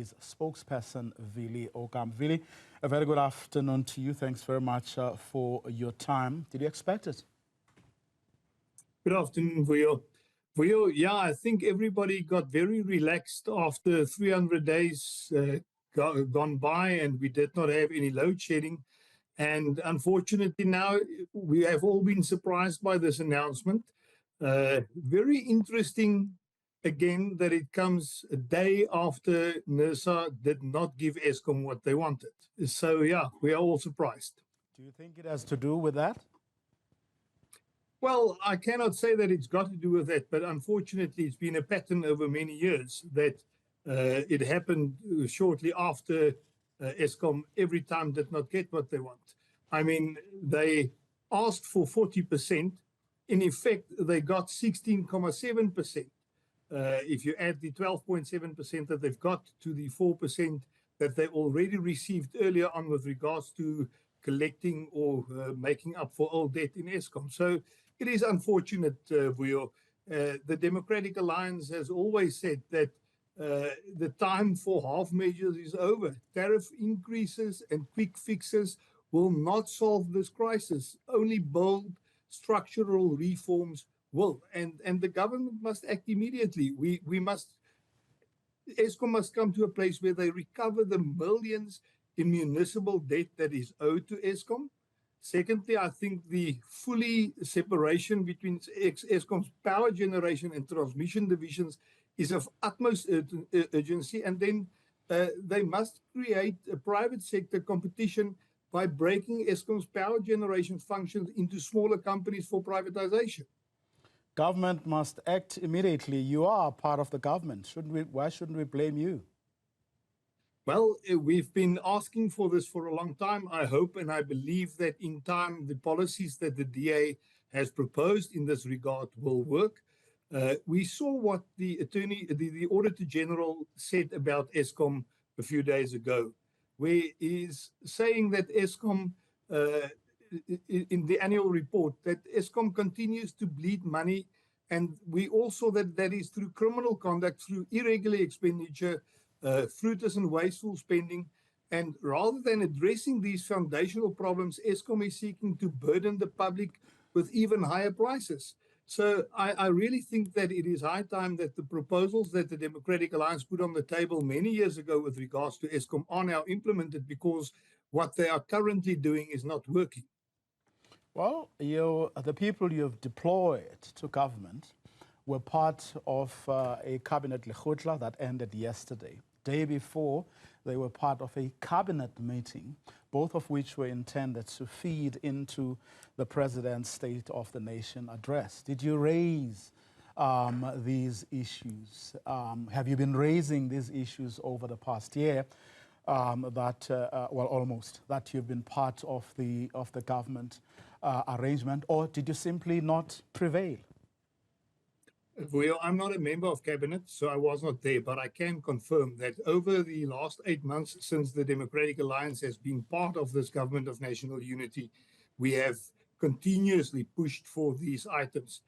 is spokesperson Vili Ogam. Vili, a very good afternoon to you. Thanks very much for your time. Did you expect it? Good afternoon, Vuyo. Vuyo, yeah, I think everybody got very relaxed after 300 days gone by, and we did not have any load shedding. And unfortunately, now we have all been surprised by this announcement. Very interesting, again, that it comes a day after NERSA did not give Eskom what they wanted. So, yeah, we are all surprised. Do you think it has to do with that? Well, I cannot say that it's got to do with that, but unfortunately, it's been a pattern over many years that it happened shortly after Eskom every time did not get what they want. I mean, they asked for 40%. In effect, they got 16.7%. If you add the 12.7% that they've got to the 4% that they already received earlier on with regards to collecting or making up for old debt in Eskom. So it is unfortunate, Vuyo. The Democratic Alliance has always said that the time for half measures is over. Tariff increases and quick fixes will not solve this crisis. Only bold structural reforms will. And the government must act immediately. Eskom must come to a place where they recover the millions in municipal debt that is owed to Eskom. Secondly, I think the fully separation between Eskom's power generation and transmission divisions is of utmost urgency. And then they must create a private sector competition by breaking Eskom's power generation functions into smaller companies for privatization. Government must act immediately. You are part of the government. Why shouldn't we blame you? Well, we've been asking for this for a long time. I hope and I believe that in time, the policies that the DA has proposed in this regard will work. We saw what the Auditor General said about Eskom a few days ago, where he's saying that Eskom, in the annual report, that Eskom continues to bleed money. And we also that is through criminal conduct, through irregular expenditure, fruitless and wasteful spending. And rather than addressing these foundational problems, Eskom is seeking to burden the public with even higher prices. So I really think that it is high time that the proposals that the Democratic Alliance put on the table many years ago with regards to Eskom are now implemented, because what they are currently doing is not working. Well, the people you've deployed to government were part of a cabinet lekgotla that ended yesterday. Day before, they were part of a cabinet meeting, both of which were intended to feed into the President's State of the Nation address. Did you raise these issues? Have you been raising these issues over the past year that you've been part of the government arrangement, or did you simply not prevail? Well, I'm not a member of cabinet, so I was not there, but I can confirm that over the last 8 months since the Democratic Alliance has been part of this government of national unity, we have continuously pushed for these items.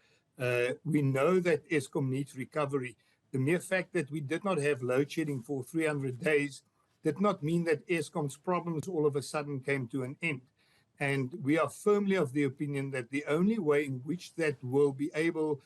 We know that Eskom needs recovery. The mere fact that we did not have load shedding for 300 days did not mean that Eskom's problems all of a sudden came to an end. And we are firmly of the opinion that the only way in which Eskom will be able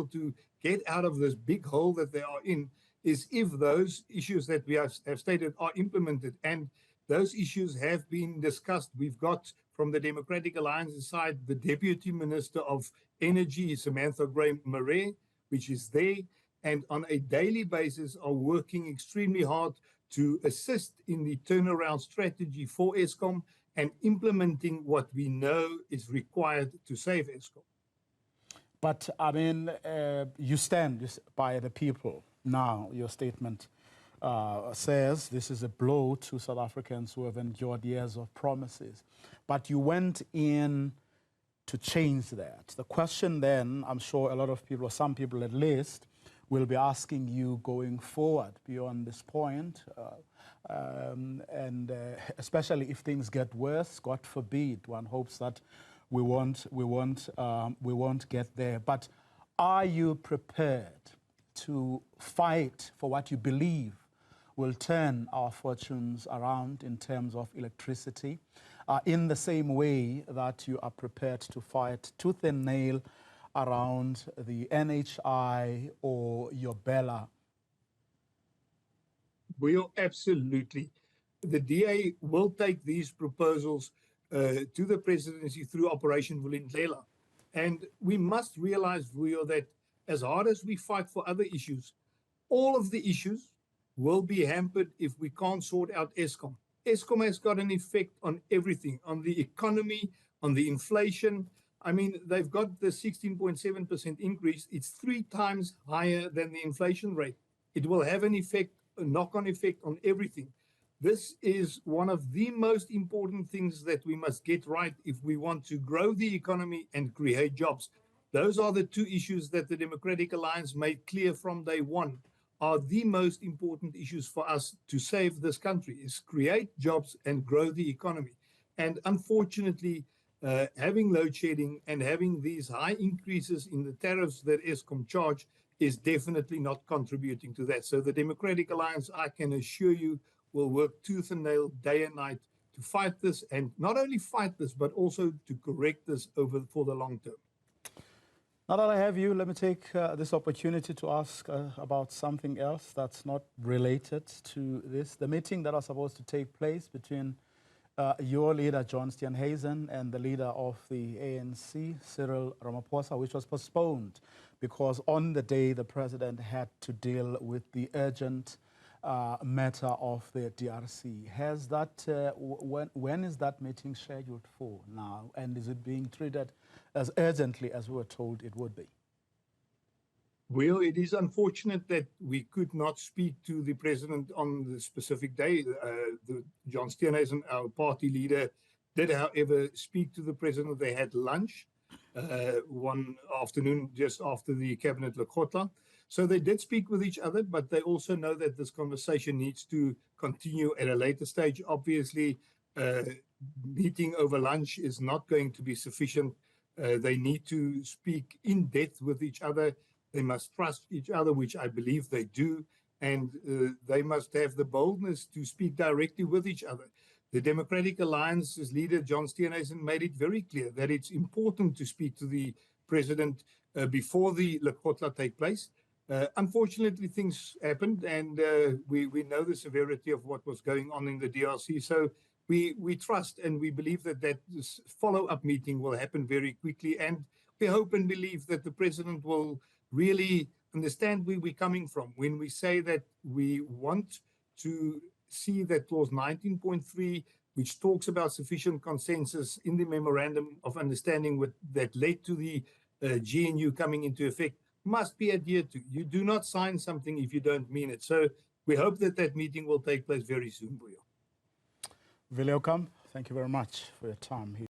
to get out of this big hole that they are in is if those issues that we have stated are implemented. And those issues have been discussed. We've got, from the Democratic Alliance side, the Deputy Minister of Energy, Samantha Gray-Maree, which is there, and on a daily basis are working extremely hard to assist in the turnaround strategy for Eskom and implementing what we know is required to save Eskom. But, I mean, you stand by the people now. Your statement says this is a blow to South Africans who have endured years of promises. But you went in to change that. The question then, I'm sure a lot of people, or some people at least, will be asking you going forward beyond this point, especially if things get worse, God forbid. One hopes that we won't get there. But are you prepared to fight for what you believe will turn our fortunes around in terms of electricity, in the same way that you are prepared to fight tooth and nail around the NHI or your Bella? Will absolutely. The DA will take these proposals to the presidency through Operation Vulindlela. And we must realize, Vuyo, that as hard as we fight for other issues, all of the issues will be hampered if we can't sort out Eskom. Eskom has got an effect on everything, on the economy, on the inflation. I mean, they've got the 16.7% increase. It's 3 times higher than the inflation rate. It will have an effect, a knock-on effect on everything. This is one of the most important things that we must get right if we want to grow the economy and create jobs. Those are the 2 issues that the Democratic Alliance made clear from day one are the most important issues for us to save this country, is create jobs and grow the economy. And unfortunately, having load shedding and having these high increases in the tariffs that Eskom charge is definitely not contributing to that. So the Democratic Alliance, I can assure you, will work tooth and nail, day and night, to fight this, and not only fight this, but also to correct this for the long term. Now that I have you, let me take this opportunity to ask about something else that's not related to this. The meeting that was supposed to take place between your leader, John Steenhuisen, and the leader of the ANC, Cyril Ramaphosa, which was postponed because on the day the president had to deal with the urgent matter of the DRC. Has that, when is that meeting scheduled for now? And is it being treated as urgently as we were told it would be? Well, it is unfortunate that we could not speak to the president on the specific day. John Steenhuisen, our party leader, did, however, speak to the president. They had lunch one afternoon just after the cabinet Lekgotla. So they did speak with each other, but they also know that this conversation needs to continue at a later stage. Obviously, meeting over lunch is not going to be sufficient. They need to speak in depth with each other. They must trust each other, which I believe they do. And they must have the boldness to speak directly with each other. The Democratic Alliance's leader, John Steenhuisen, made it very clear that it's important to speak to the president before the Lekgotla take place. Unfortunately, things happened, and we know the severity of what was going on in the DRC. So we trust and we believe that this follow-up meeting will happen very quickly. And we hope and believe that the president will really understand where we're coming from when we say that we want to see that clause 19.3, which talks about sufficient consensus in the memorandum of understanding that led to the GNU coming into effect, must be adhered to. You do not sign something if you don't mean it. So we hope that that meeting will take place very soon, Vuyo. Welcome. Thank you very much for your time here.